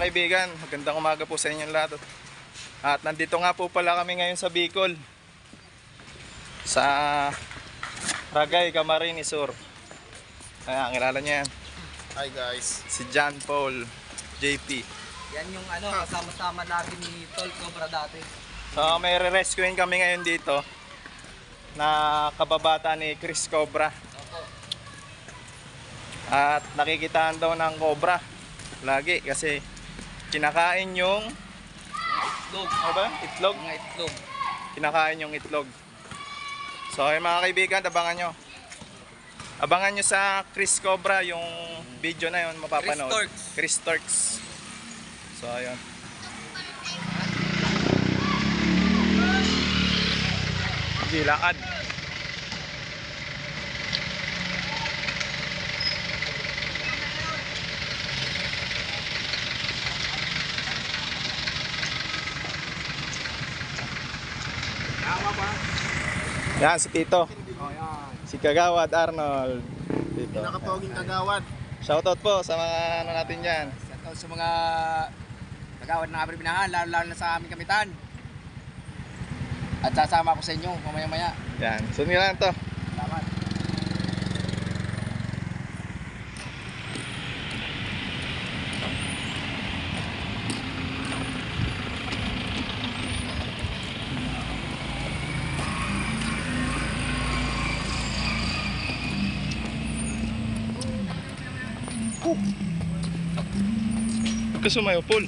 Kaibigan, magandang umaga po sa inyong lahat. At nandito nga po pala kami ngayon sa Bicol, sa Ragay, Camarines Sur. Ayan, kilala niya yan. Hi guys, Si John Paul JP. Yan yung kasama-sama natin ni Tol Cobra dati. So may re-rescuein kami ngayon dito na kababata ni Chris Cobra. At nakikitaan daw ng cobra lagi kasi kinakain yung itlog. ano ba? Itlog? Mga itlog. Kinakain yung itlog. So ay mga kaibigan, abangan nyo. Abangan nyo sa Chris Cobra yung video na yun mapapanood. Chris Turks. So ayun. Gilakad. Yan si Tito. Si Kagawad Arnold. Tito. pinakapoging kagawad. Shoutout po sa mga ano natin dyan. Shoutout sa mga kagawad ng aming binahan, lalo na sa aming kamitan. At sasama ko sa inyo mamaya-maya. Yan. Sunod lang to. Salamat. Huwag ka sumayo, Paul.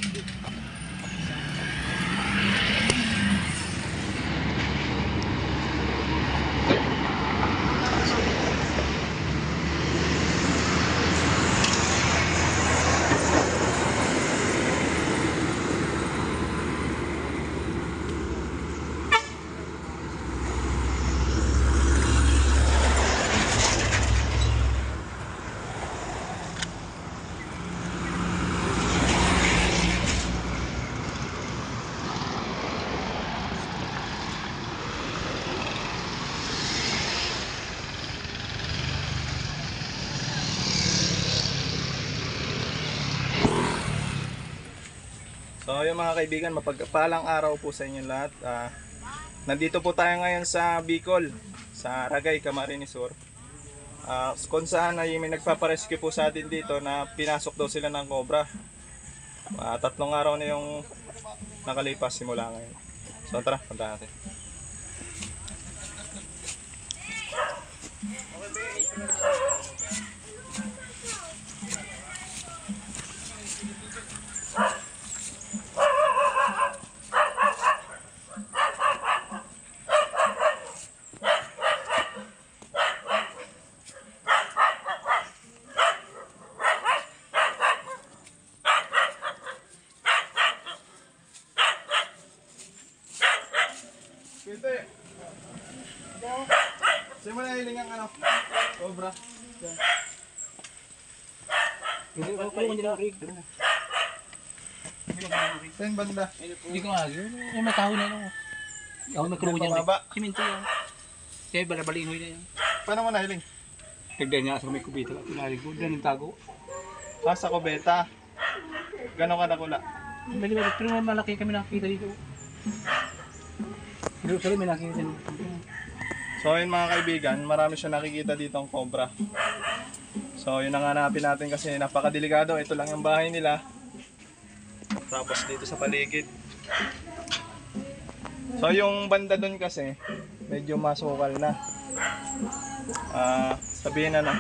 So yung mga kaibigan, mapagpalang araw po sa inyong lahat. Nandito po tayo ngayon sa Bicol, sa Ragay, Camarines Sur. Kung saan ay may nagpaparescue po sa atin dito na pinasok daw sila ng cobra. 3 araw na yung nakalipas simula ngayon. So tara, punta natin. Pwede. Sino mo na hiling ang ano? Cobra. Hindi ko kung hindi na rig. Saan banda? Hindi ko nga. Yung may kahon na yun. Ako may krugo niya. Siminto yan. Kaya balabaliin mo yun. Paano mo nahiling? Nagdahin niya sa may kubita. Tinalig ko. Doon yung tago. Sa kubeta. Gano'n ka nakula? Pero may malaki kami nakikita dito. Pero sila may nakikita dito. So yun mga kaibigan, marami siya nakikita dito ang cobra. So yun ang hanapin natin kasi napakadelikado. Ito lang yung bahay nila. Tapos dito sa paligid. So yung banda dun kasi medyo masukal na. Sabihin na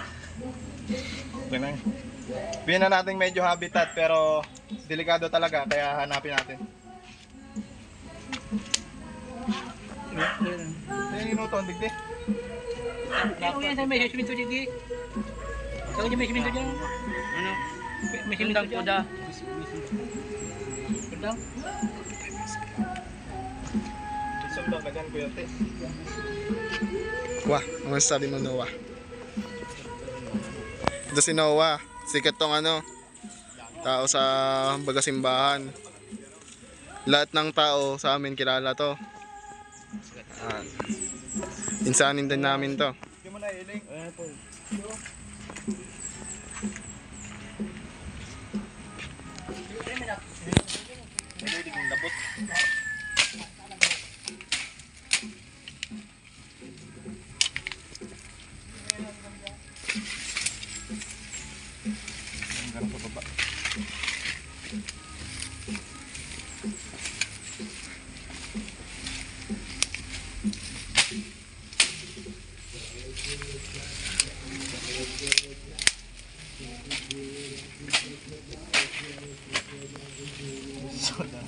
sabihin na natin medyo habitat pero delikado talaga kaya hanapin natin. Yung inuto ang digdi. May siminto dito. Saan niya may siminto dyan? Ano? May siminto dyan. Sundang? Sundang ka dyan, Kuya Te. Wah, ano sabi mo Noah? Ito si Noah. Sikat tong tao sa Bagasimbahan. Lahat ng tao sa amin kilala to. Insanin din namin to. Hindi mo na iling. May iling yung labot. Hanggang sa baba. Soda.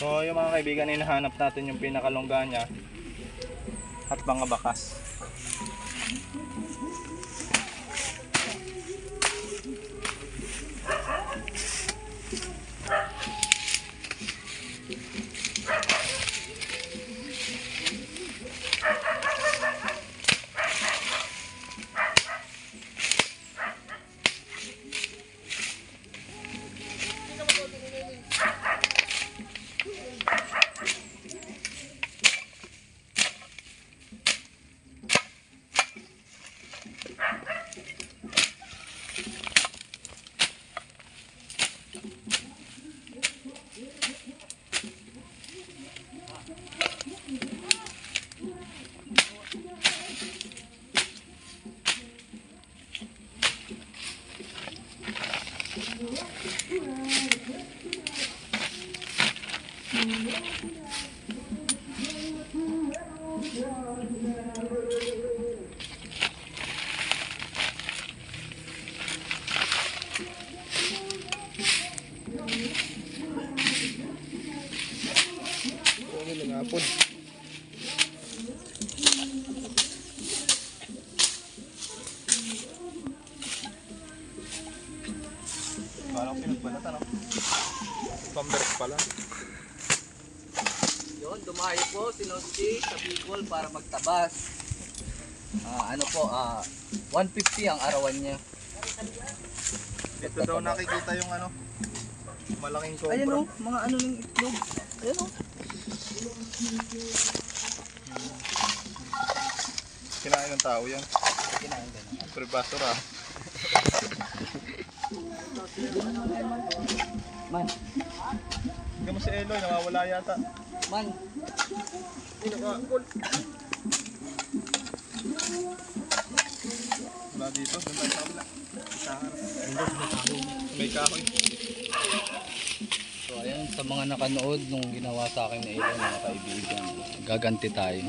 So yung mga kaibigan, hinahanap natin yung pinakalongga niya at mga bakas. Nangapon. Parang pinagbalatan, no? Pamberes pala. Yun, dumayo po si Nosky sa Bicol para magtabas. 150 ang arawan niya. Dito daw nakikita yung malaking cobra. Ayan o, mga ng itlog. Ayan o. Kinain ng tao yan. Kinain din. Predator ah. Man, Hanggang mo si Eloy, nawawala yata. man. Wala dito, doon tayo sa kabila. May kahoy. So ayan, sa mga nakanood nung ginawa sa akin na ilan mga kaibigan, gaganti tayo.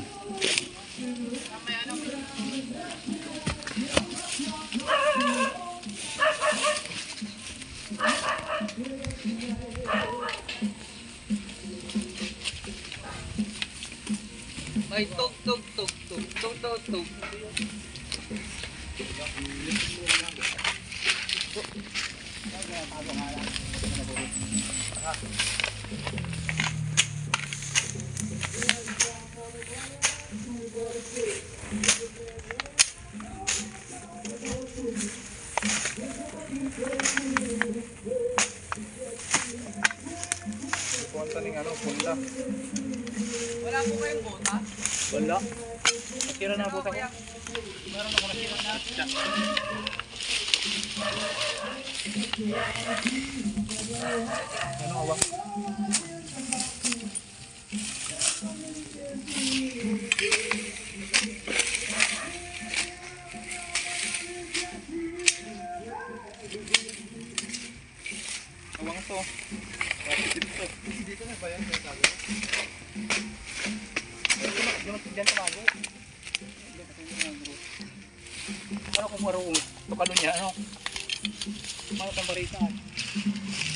Ay, tug, tug, tug, tug, tug, tug, tug. Punta ning punda. Wala po kayong bota? Wala. Nakira na buta ko. Meron ako nakita na. Ano awa? Awang to. Dito na ba yan? Dito na. Diyan tumago. Ano kung marunong? Tukalo niya, ano? Ano kang barita?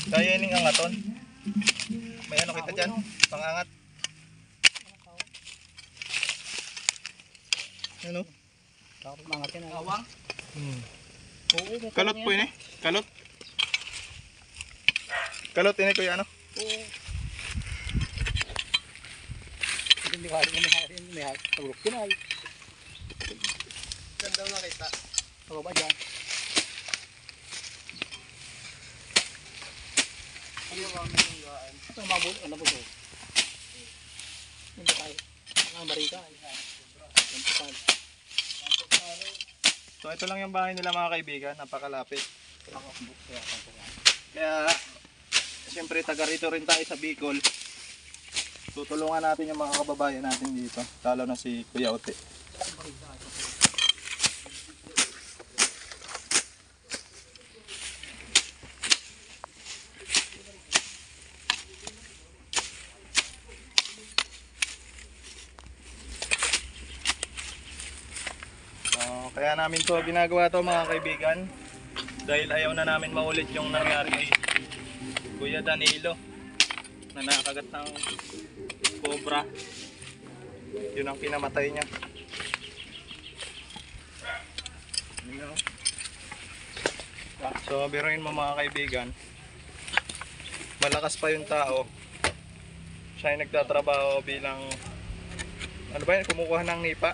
Kaya ning angaton. May ano kita dyan? Pangangat. Ano? Tapos mangat yan. Awang? Oo, may Kalot po yun eh. Kalot. Kalot yun eh kuya ano? Oo. Hindi ka rin may tagulok yun ay. Ganda na kita. Ako ba dyan? Ito mabul, ano ba ito? Hindi tayo. Ang barita. So ito lang yung bahay nila mga kaibigan. Napakalapit. Kaya siyempre taga rito rin tayo sa Bicol. Tutulungan natin yung mga kababayan natin dito. Lalo na si Kuya Ote. Kaya namin to ginagawa to mga kaibigan dahil ayaw na namin maulit yung nangyari kay Kuya Danilo na nakagat ng cobra. Yun ang pinamatay niya. So biruin mo mga kaibigan, malakas pa yung tao, siya ay nagtatrabaho bilang ano ba yun, kumukuha ng nipa.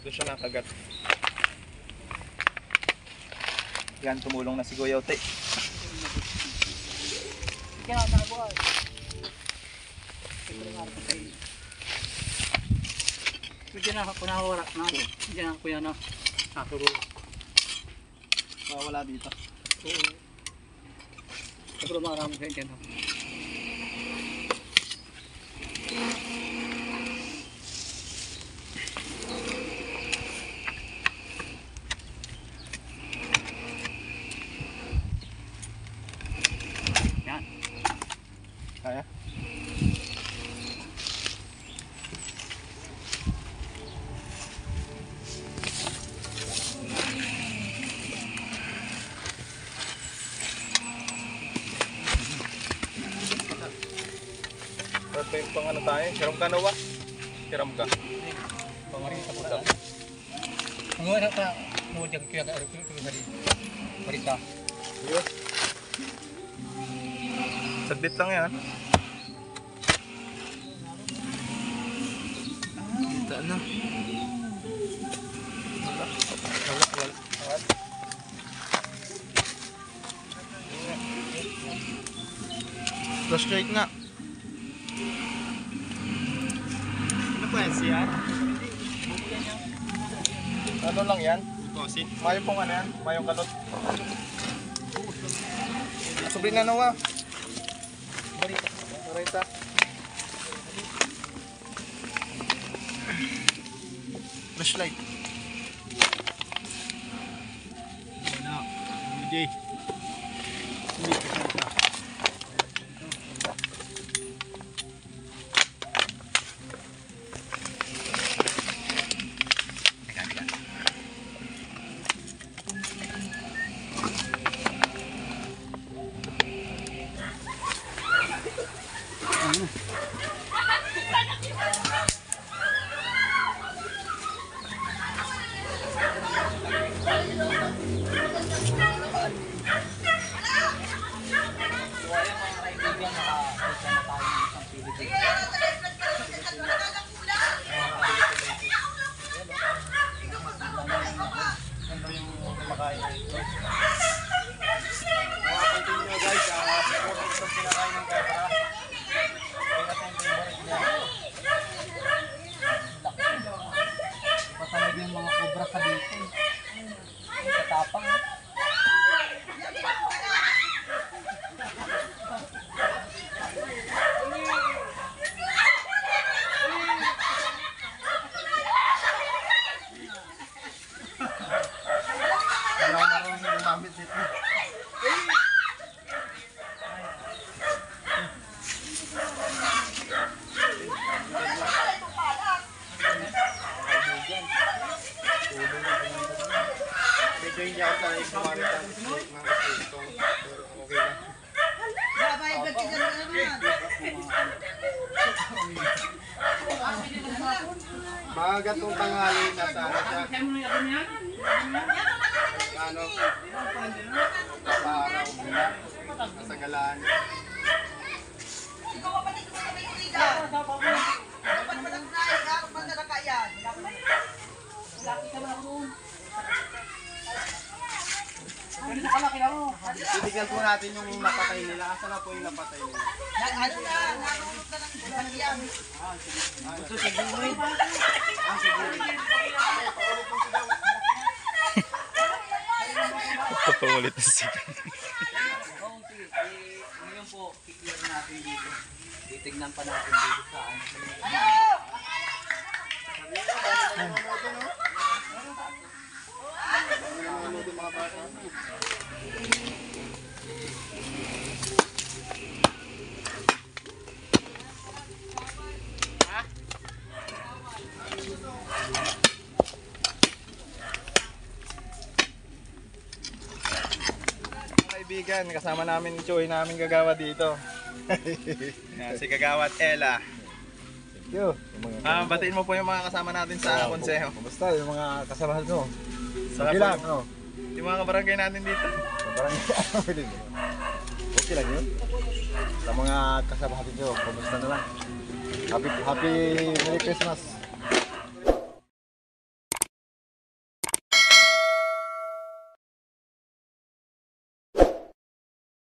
Doon siya nakagat. Yan, tumulong na si Kuya Ote. Kaya nakago ay. Diyan na ako nawara na. Diyan ako yan na. Nakaturo. Wala dito. Oo. Pero marami sa dyan. Kaya? Ba't ba yung pang ano tayo? Siram ka nawa? Siram ka? Pamarita po daw. Ang wala ka. Nuwag kaya ka rin marita. Ayun. Saglit lang yan. Kita na. Flashlight nga. Ano po yan siya? Ano lang yan? Mayong pong ano yan? Mayong kalot. Sabihin na nawa. Marita. Flashlight. Ano? Hindi. Maaga tong tanghali na sana siya. Ano? Kaparaw. Sa galaan. Titignan po natin yung napatay nila. Asa na po yung napatay nila? Ito pa ulit na siya. Oo, sige. Ngayon po, i-clear natin dito. Titignan pa natin dito sa ano. Kaibigan, kasama namin Choy namin gagawa dito. Yan, si Kagawad Ella. Thank you. Batiin mo po yung mga kasama natin sa konseho. Kumusta yung mga kasamahan mo? Saka Okay po, lang, ano? yung mga kabarangay natin dito. Parang okay lang yun. Sa mga kasamahan nyo, kumusta na lang? Happy Merry Christmas.